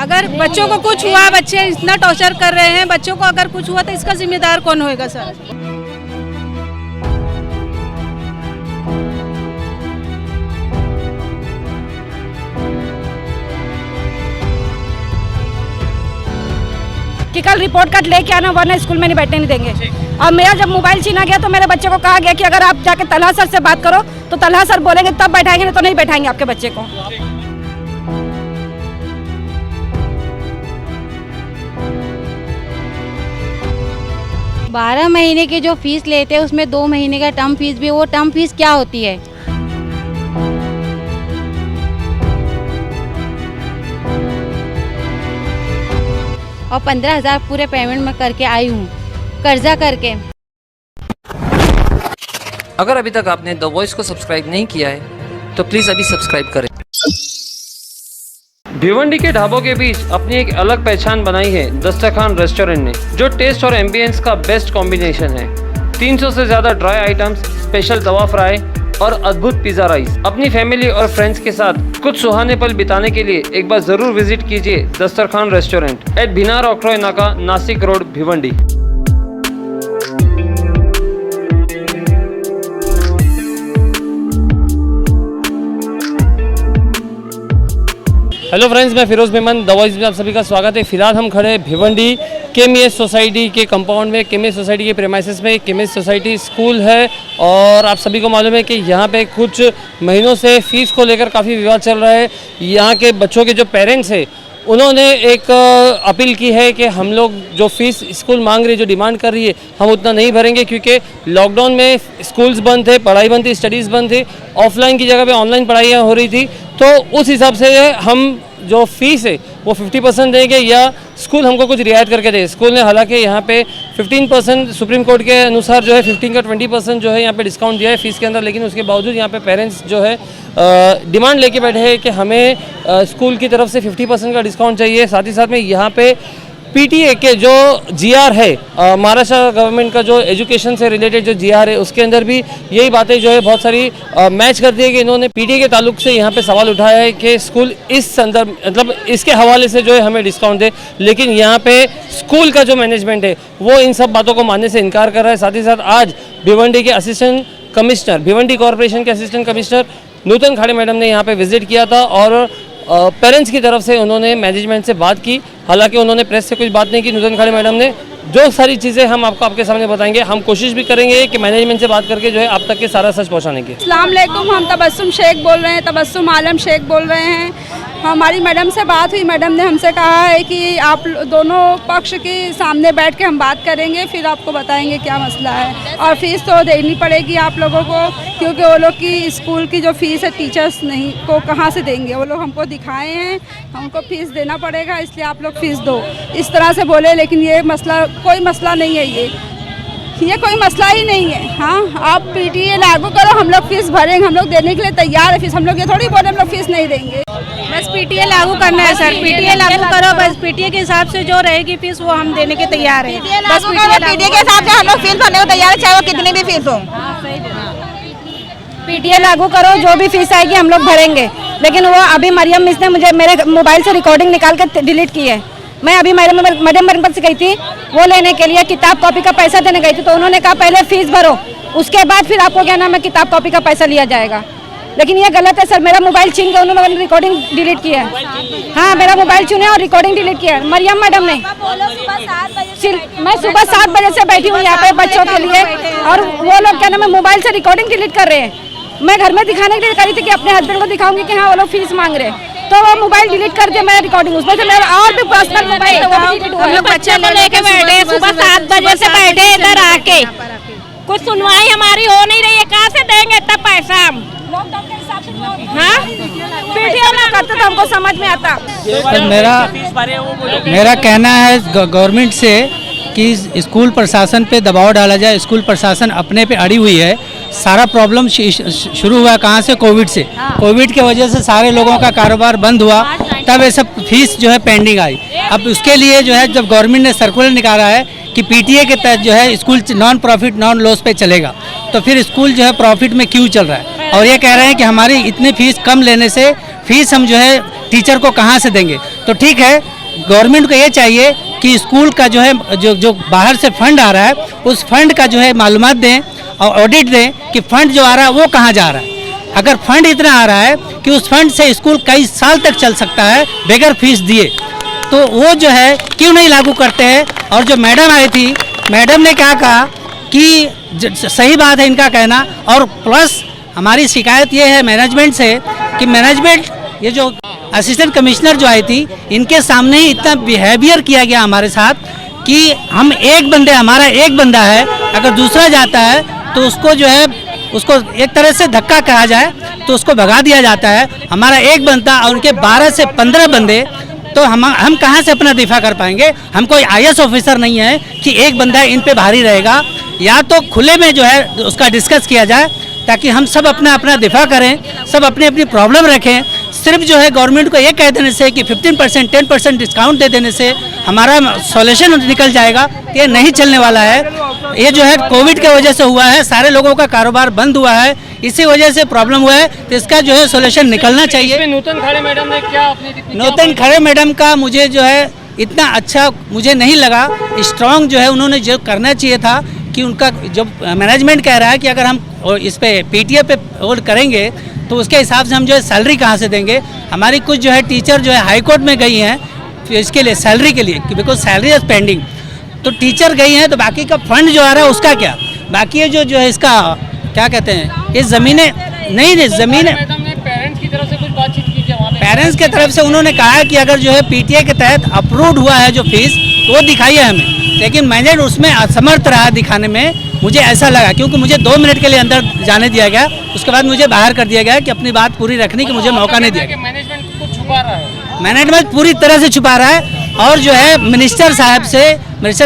अगर बच्चों को कुछ हुआ, बच्चे इतना टॉर्चर कर रहे हैं, बच्चों को अगर कुछ हुआ तो इसका जिम्मेदार कौन होएगा सर? कि कल रिपोर्ट कार्ड लेके आना वरना स्कूल में नहीं बैठने नहीं देंगे। और मेरा जब मोबाइल छीना गया तो मेरे बच्चे को कहा गया कि अगर आप जाके तलहा सर से बात करो तो तलहा सर बोलेंगे तब बैठाएंगे, नहीं तो नहीं बैठाएंगे आपके बच्चे को। 12 महीने की जो फीस लेते हैं उसमें 2 महीने का टर्म फीस भी, वो टर्म फीस क्या होती है? और 15,000 पूरे पेमेंट में करके आई हूँ, कर्जा करके। अगर अभी तक आपने द वॉइस को सब्सक्राइब नहीं किया है तो प्लीज़ अभी सब्सक्राइब करें। भिवंडी के ढाबों के बीच अपनी एक अलग पहचान बनाई है दस्तरखान रेस्टोरेंट ने, जो टेस्ट और एम्बियंस का बेस्ट कॉम्बिनेशन है। 300 से ज़्यादा ड्राई आइटम्स, स्पेशल तवा फ्राई और अद्भुत पिज़्ज़ा राइस। अपनी फैमिली और फ्रेंड्स के साथ कुछ सुहाने पल बिताने के लिए एक बार ज़रूर विजिट कीजिए दस्तरखान रेस्टोरेंट एट भिनार ऑक्रोय नाका, Nashik road, Bhiwandi. Hello friends, मैं फिरोज मेमन, द वॉइस में आप सभी का स्वागत है। फिलहाल हम खड़े भिवंडी केएमएस सोसाइटी के कंपाउंड में। केएमएस सोसाइटी के प्रेमाइसेस में केएमएस सोसाइटी स्कूल है और आप सभी को मालूम है कि यहाँ पे कुछ महीनों से फ़ीस को लेकर काफ़ी विवाद चल रहा है। यहाँ के बच्चों के जो पेरेंट्स हैं उन्होंने एक अपील की है कि हम लोग जो फ़ीस स्कूल मांग रही है, जो डिमांड कर रही है, हम उतना नहीं भरेंगे, क्योंकि लॉकडाउन में स्कूल्स बंद थे, पढ़ाई बंद थी, स्टडीज़ बंद थी, ऑफलाइन की जगह पे ऑनलाइन पढ़ाइयाँ हो रही थी। तो उस हिसाब से हम जो फ़ीस है वो 50% देंगे या स्कूल हमको कुछ रियायत करके दे। स्कूल ने हालांकि यहाँ पे 15% सुप्रीम कोर्ट के अनुसार जो है 15 का 20% जो है यहाँ पे डिस्काउंट दिया है फ़ीस के अंदर, लेकिन उसके बावजूद यहाँ पे पेरेंट्स जो है डिमांड लेके बैठे हैं कि हमें स्कूल की तरफ से 50% का डिस्काउंट चाहिए। साथ ही साथ में यहाँ पे पीटीए के जो जीआर है, महाराष्ट्र गवर्नमेंट का जो एजुकेशन से रिलेटेड जो जीआर है, उसके अंदर भी यही बातें जो है बहुत सारी मैच करती है कि इन्होंने पीटीए के ताल्लुक से यहाँ पे सवाल उठाया है कि स्कूल इस संदर्भ मतलब इसके हवाले से जो है हमें डिस्काउंट दे, लेकिन यहाँ पे स्कूल का जो मैनेजमेंट है वो इन सब बातों को मानने से इनकार कर रहा है। साथ ही साथ आज भिवंडी के असिस्टेंट कमिश्नर, भिवंडी कॉरपोरेशन के असिस्टेंट कमिश्नर नूतन खाड़े मैडम ने यहाँ पे विजिट किया था और पेरेंट्स की तरफ से उन्होंने मैनेजमेंट से बात की। हालांकि उन्होंने प्रेस से कुछ बात नहीं की नूतन खाड़े मैडम ने। जो सारी चीज़ें हम आपको आपके सामने बताएंगे, हम कोशिश भी करेंगे कि मैनेजमेंट से बात करके जो है आप तक के सारा सच पहुंचाने की। अस्सलाम वालेकुम, हम तबस्सुम शेख बोल रहे हैं, तबस्सुम आलम शेख बोल रहे हैं। हमारी मैडम से बात हुई, मैडम ने हमसे कहा है कि आप दोनों पक्ष के सामने बैठ के हम बात करेंगे, फिर आपको बताएंगे क्या मसला है। और फीस तो देनी पड़ेगी आप लोगों को, क्योंकि वो लोग की स्कूल की जो फीस है टीचर्स नहीं को कहाँ से देंगे, वो लोग हमको दिखाए हैं, हमको फीस देना पड़ेगा, इसलिए आप लोग फीस दो, इस तरह से बोले। लेकिन ये मसला कोई मसला नहीं है, ये कोई मसला ही नहीं है। हाँ, आप पीटीए लागू करो, हम लोग फीस भरेंगे, हम लोग देने के लिए तैयार है फीस। हम लोग ये थोड़ी बोले हम लोग फीस नहीं देंगे। बस पीटीए लागू करना है सर, पीटीए लागू करो, बस पीटीए के हिसाब से जो रहेगी फीस वो हम देने के तैयार हैं। बस पीटीए के हिसाब से हम लोग फीस भरने को तैयार है, चाहे वो कितनी भी फीस हो। पीटीए लागू करो, जो भी फीस आएगी हम लोग भरेंगे। लेकिन वो अभी मरियम मिस ने मुझे मेरे मोबाइल से रिकॉर्डिंग निकाल कर डिलीट की है। मैं अभी मैडम से गई थी वो लेने के लिए, किताब कॉपी का पैसा देने गई थी, तो उन्होंने कहा पहले फीस भरो, उसके बाद फिर आपको क्या नाम है किताब कॉपी का पैसा लिया जाएगा। लेकिन ये गलत है सर, मेरा मोबाइल छीन के उन्होंने रिकॉर्डिंग डिलीट किया है। हाँ, मेरा मोबाइल छीने और रिकॉर्डिंग डिलीट किया है मरियम मैडम ने। मैं सुबह 7 बजे से बैठी हूँ यहाँ पे बच्चों के लिए, और वो लोग क्या नाम है मोबाइल से रिकॉर्डिंग डिलीट कर रहे हैं। मैं घर में दिखाने के लिए करी थी कि अपने हस्बैंड को दिखाऊंगी कि हाँ वो लोग फीस मांग रहे हैं, तो वो मोबाइल डिलीट कर दिया, मैं रिकॉर्डिंग उसमें से मेरा और भी पर्सनल मोबाइल हम लोग बच्चे को लेके बैठे, सुबह 7 बजे से बैठे इधर आके, कुछ सुनवाई हमारी हो नहीं रही है। कहाँ से देंगे इतना पैसा हम? हाँ, पीटीए ना करते तो हमको समझ में आता। तो मेरा कहना है गवर्नमेंट से कि स्कूल प्रशासन पे दबाव डाला जाए। स्कूल प्रशासन अपने पे अड़ी हुई है। सारा प्रॉब्लम शुरू हुआ कहाँ से? कोविड से। कोविड के वजह से सारे लोगों का कारोबार बंद हुआ, तब ये सब फीस जो है पेंडिंग आई। अब उसके लिए जो है जब गवर्नमेंट ने सर्कुलर निकाला है कि पीटीए के तहत जो है school non profit non loss पे चलेगा, तो फिर स्कूल जो है प्रॉफिट में क्यों चल रहा है? और ये कह रहे हैं कि हमारी इतनी फीस कम लेने से फीस हम जो है टीचर को कहाँ से देंगे? तो ठीक है, गवर्नमेंट को ये चाहिए कि स्कूल का जो है जो बाहर से फंड आ रहा है उस फंड का जो है मालूमात दें और ऑडिट दें कि फंड जो आ रहा है वो कहाँ जा रहा है। अगर फंड इतना आ रहा है कि उस फंड से स्कूल कई साल तक चल सकता है बगैर फीस दिए, तो वो जो है क्यों नहीं लागू करते हैं। और जो मैडम आई थी, मैडम ने क्या कहा कि सही बात है इनका कहना, और प्लस हमारी शिकायत ये है मैनेजमेंट से कि मैनेजमेंट ये जो असिस्टेंट कमिश्नर जो आई थी इनके सामने ही इतना बिहेवियर किया गया हमारे साथ कि हम हमारा एक बंदा है, अगर दूसरा जाता है तो उसको जो है उसको एक तरह से धक्का कहा जाए तो उसको भगा दिया जाता है। हमारा एक बंदा और उनके 12 से 15 बंदे, तो हम कहाँ से अपना दिफा कर पाएंगे। हम कोई IAS ऑफिसर नहीं है कि एक बंदा इन पे भारी रहेगा। या तो खुले में जो है उसका डिस्कस किया जाए ताकि हम सब अपना दिफा करें, सब अपनी अपनी प्रॉब्लम रखें। सिर्फ जो है गवर्नमेंट को ये कह देने से कि 15% 10% डिस्काउंट दे देने से हमारा सॉल्यूशन निकल जाएगा, ये नहीं चलने वाला है। ये जो है कोविड के वजह से हुआ है, सारे लोगों का कारोबार बंद हुआ है, इसी वजह से प्रॉब्लम हुआ है, तो इसका जो है सॉल्यूशन निकलना चाहिए। नूतन खड़े मैडम ने क्या नूतन खड़े मैडम का मुझे जो है इतना अच्छा मुझे नहीं लगा। स्ट्रॉन्ग जो है उन्होंने जो करना चाहिए था कि उनका जो मैनेजमेंट कह रहा है कि अगर हम इस पे PTA पे होल्ड करेंगे तो उसके हिसाब से हम जो है सैलरी कहाँ से देंगे। हमारी कुछ जो है टीचर जो है हाई कोर्ट में गई हैं इसके लिए सैलरी के लिए कि बिकॉज सैलरी इज पेंडिंग, तो टीचर गई हैं, तो बाकी का फंड जो आ रहा है उसका क्या, बाकी ये जो है इसका क्या कहते हैं, ये ज़मीनें नहीं ज़मीनें पेरेंट्स की तरफ से कुछ बातचीत की क्या? पेरेंट्स की तरफ से उन्होंने कहा कि अगर जो है PTA के तहत अप्रूव्ड हुआ है जो फीस तो वो दिखाइए हमें, लेकिन मैनेजर उसमें असमर्थ रहा दिखाने में। मुझे ऐसा लगा क्योंकि मुझे 2 मिनट के लिए अंदर जाने दिया गया, उसके बाद मुझे बाहर कर दिया गया कि अपनी बात पूरी रखने की मुझे मौका नहीं दिया गया। मैनेजमेंट कुछ छुपा रहा है, मैनेजमेंट पूरी तरह से छुपा रहा है। और जो है मिनिस्टर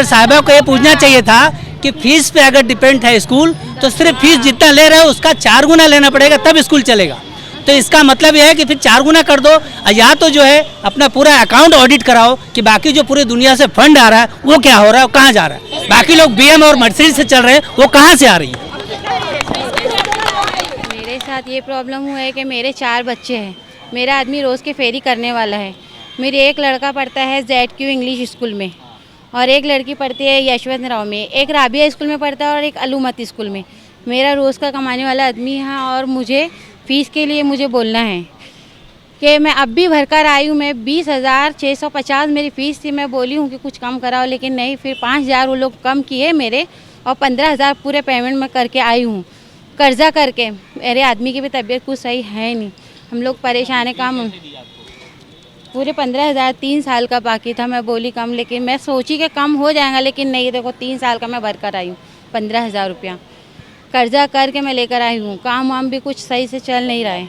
साहबा को ये पूछना चाहिए था कि फीस पे अगर डिपेंड है स्कूल तो सिर्फ फीस जितना ले रहे हो उसका 4 गुना लेना पड़ेगा तब स्कूल चलेगा। तो इसका मतलब यह है कि फिर 4 गुना कर दो, या तो जो है अपना पूरा अकाउंट ऑडिट कराओ कि बाकी जो पूरी दुनिया से फंड आ रहा है वो क्या हो रहा है, वो कहाँ जा रहा है। बाकी लोग BM और मर्सिडीज से चल रहे हैं, वो कहाँ से आ रही है। मेरे साथ ये प्रॉब्लम हुआ है कि मेरे 4 बच्चे हैं, मेरा आदमी रोज़ के फेरी करने वाला है। मेरे एक लड़का पढ़ता है ZQ इंग्लिश स्कूल में और एक लड़की पढ़ती है यशवंत राव में, एक राबिया स्कूल में पढ़ता है और एक अलूमती स्कूल में। मेरा रोज़ का कमाने वाला आदमी है और मुझे फ़ीस के लिए मुझे बोलना है कि मैं अब भी भर कर आई हूँ। मैं 20,650 मेरी फ़ीस थी, मैं बोली हूँ कि कुछ कम कराओ, लेकिन नहीं, फिर 5,000 वो लोग कम किए मेरे और 15,000 पूरे पेमेंट में करके आई हूँ कर्जा करके। मेरे आदमी की भी तबीयत कुछ सही है नहीं, हम लोग परेशान है। काम पूरे 15,000 3 साल का बाकी था, मैं बोली कम, लेकिन मैं सोची कि कम हो जाएगा, लेकिन नहीं, देखो 3 साल का मैं भर कर आई हूँ। 15,000 रुपया कर्जा करके मैं लेकर आई हूँ। काम वाम भी कुछ सही से चल नहीं रहा है।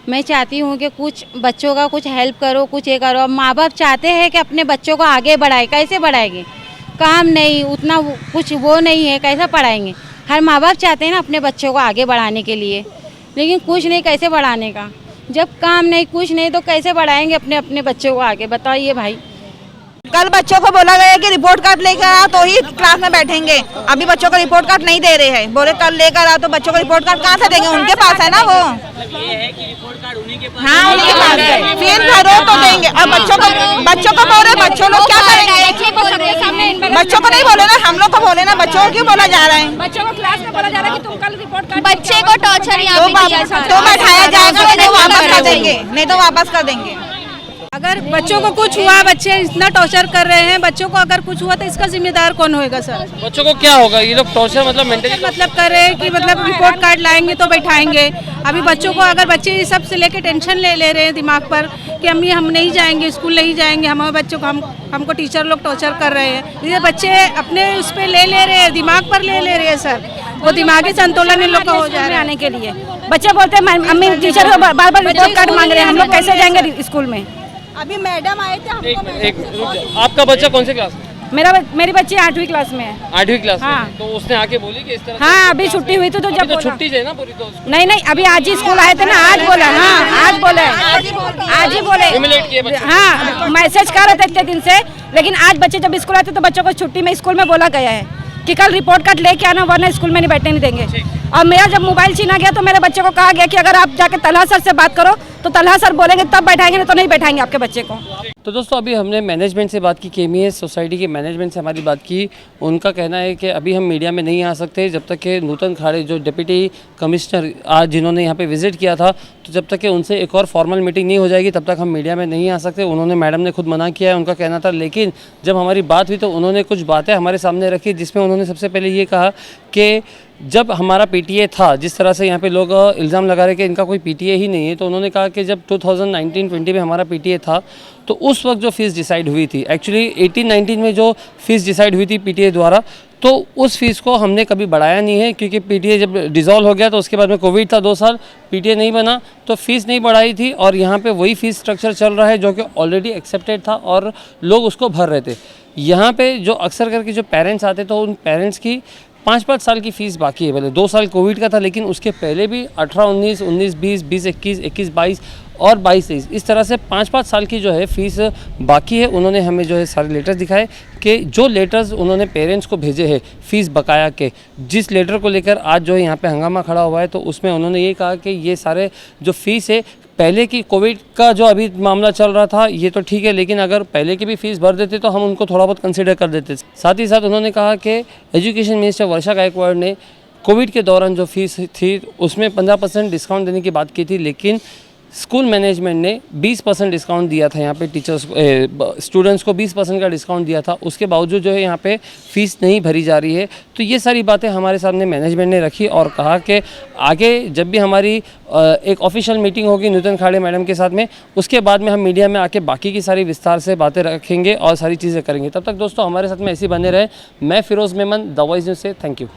मैं चाहती हूँ कि कुछ बच्चों का कुछ हेल्प करो, कुछ ये करो। अब माँ बाप चाहते हैं कि अपने बच्चों को आगे बढ़ाए, कैसे बढ़ाएंगे, काम नहीं, उतना कुछ वो नहीं है, कैसे पढ़ाएंगे। हर माँ बाप चाहते हैं ना अपने बच्चों को आगे बढ़ाने के लिए, लेकिन कुछ नहीं, कैसे बढ़ाने का, जब काम नहीं कुछ नहीं तो कैसे बढ़ाएंगे अपने बच्चों को आगे, बताइए भाई। कल बच्चों को बोला गया कि रिपोर्ट कार्ड लेकर आओ तो ही क्लास में बैठेंगे। अभी बच्चों को रिपोर्ट कार्ड नहीं दे रहे हैं, बोले कल लेकर आओ, तो बच्चों को रिपोर्ट कार्ड कहाँ से देंगे, उनके पास है ना वो। हाँ उनके पास है, फीस भरो तो देंगे। और बच्चों को बोले, बच्चों लोग क्या करेंगे, बच्चों को नहीं बोले ना, हम लोग को बोले ना, बच्चों को क्यों बोला जा रहा है। बच्चों को क्लास में बोला जा रहा है कि तुम कल रिपोर्ट कार्ड, बच्चे को टॉर्चर तो बैठाया जाएगा, नहीं वापस कर देंगे, नहीं तो वापस कर देंगे। अगर बच्चों को कुछ हुआ, बच्चे इतना टॉर्चर कर रहे हैं, बच्चों को अगर कुछ हुआ तो इसका जिम्मेदार कौन होएगा सर। बच्चों को क्या होगा, ये लोग टॉर्चर मतलब मेंटली मतलब कर रहे हैं कि मतलब रिपोर्ट कार्ड लाएंगे तो बैठाएंगे। अभी बच्चों को अगर बच्चे इस सब से लेके टेंशन ले रहे हैं दिमाग पर कि अम्मी हम नहीं जाएंगे, स्कूल नहीं जाएंगे, हमारे बच्चों को हमको टीचर लोग टॉर्चर कर रहे हैं। ये बच्चे अपने उस पर ले रहे हैं, दिमाग पर ले रहे हैं सर, वो दिमागी संतुलन इन लोग का हो जा रहा है। आने के लिए बच्चे बोलते हैं अम्मी टीचर बार बार रिपोर्ट कार्ड मांग रहे हैं, हम लोग कैसे जाएंगे स्कूल में। अभी मैडम आए थे आपका बच्चा कौन से क्लास में? मेरी बच्ची 8वीं क्लास में है। 8वीं क्लास में? हाँ। तो उसने आके बोली कि इस तरह? हाँ अभी छुट्टी हुई थी तो जब तो छुट्टी है ना पूरी, तो नहीं अभी आज ही स्कूल आए थे ना, आज बोला। हाँ आज ही बोले। हाँ मैसेज कर रहे थे इतने दिन से, लेकिन आज बच्चे जब स्कूल आते तो बच्चों को छुट्टी में स्कूल में बोला गया है कि कल रिपोर्ट कार्ड लेके आना वरना स्कूल में नहीं बैठने नहीं देंगे। और मेरा जब मोबाइल छीना गया तो मेरे बच्चे को कहा गया कि अगर आप जाके तलहा सर से बात करो तो तलहा सर बोलेंगे तब बैठाएंगे, नहीं तो नहीं बैठाएंगे आपके बच्चे को। तो दोस्तों अभी हमने मैनेजमेंट से बात की, केएमईएस सोसाइटी के मैनेजमेंट से हमारी बात की। उनका कहना है कि अभी हम मीडिया में नहीं आ सकते जब तक कि नूतन खाड़े जो डिप्टी कमिश्नर आज जिन्होंने यहाँ पे विज़िट किया था, तो जब तक कि उनसे एक और फॉर्मल मीटिंग नहीं हो जाएगी तब तक हम मीडिया में नहीं आ सकते। उन्होंने, मैडम ने खुद मना किया है, उनका कहना था। लेकिन जब हमारी बात हुई तो उन्होंने कुछ बातें हमारे सामने रखी, जिसमें उन्होंने सबसे पहले ये कहा कि जब हमारा पीटीए था, जिस तरह से यहाँ पे लोग इल्ज़ाम लगा रहे कि इनका कोई पीटीए ही नहीं है, तो उन्होंने कहा कि जब 2019-20 में हमारा पीटीए था तो उस वक्त जो फ़ीस डिसाइड हुई थी, एक्चुअली 18-19 में जो फ़ीस डिसाइड हुई थी पीटीए द्वारा, तो उस फीस को हमने कभी बढ़ाया नहीं है, क्योंकि पीटीए जब डिसॉल्व हो गया तो उसके बाद में कोविड था 2 साल, पीटीए नहीं बना तो फ़ीस नहीं बढ़ाई थी। और यहाँ पे वही फ़ीस स्ट्रक्चर चल रहा है जो कि ऑलरेडी एक्सेप्टेड था और लोग उसको भर रहे थे। यहाँ पे जो अक्सर करके जो पेरेंट्स आते तो उन पेरेंट्स की 5-5 साल की फ़ीस बाकी है। पहले 2 साल कोविड का था, लेकिन उसके पहले भी 18-19, 19-20, 20-21, 21-22 और 22-23 इस तरह से 5-5 साल की जो है फ़ीस बाकी है। उन्होंने हमें जो है सारे लेटर्स दिखाए कि जो लेटर्स उन्होंने पेरेंट्स को भेजे हैं फ़ीस बकाया के, जिस लेटर को लेकर आज जो है यहाँ पे हंगामा खड़ा हुआ है, तो उसमें उन्होंने ये कहा कि ये सारे जो फ़ीस है पहले की कोविड का जो अभी मामला चल रहा था ये तो ठीक है, लेकिन अगर पहले की भी फ़ीस भर देते तो हम उनको थोड़ा बहुत कंसिडर कर देते। साथ ही साथ उन्होंने कहा कि एजुकेशन मिनिस्टर वर्षा गायकवाड़ ने कोविड के दौरान जो फ़ीस थी उसमें 15% डिस्काउंट देने की बात की थी, लेकिन स्कूल मैनेजमेंट ने 20% डिस्काउंट दिया था। यहाँ पे टीचर्स स्टूडेंट्स को 20% का डिस्काउंट दिया था, उसके बावजूद जो है यहाँ पे फ़ीस नहीं भरी जा रही है। तो ये सारी बातें हमारे सामने मैनेजमेंट ने रखी और कहा कि आगे जब भी हमारी एक ऑफिशियल मीटिंग होगी नूतन खाड़े मैडम के साथ में, उसके बाद में हम मीडिया में आके बाकी की सारी विस्तार से बातें रखेंगे और सारी चीज़ें करेंगे। तब तक दोस्तों हमारे साथ में ऐसे बने रहे। मैं Firoz Memon, the voice news से, थैंक यू।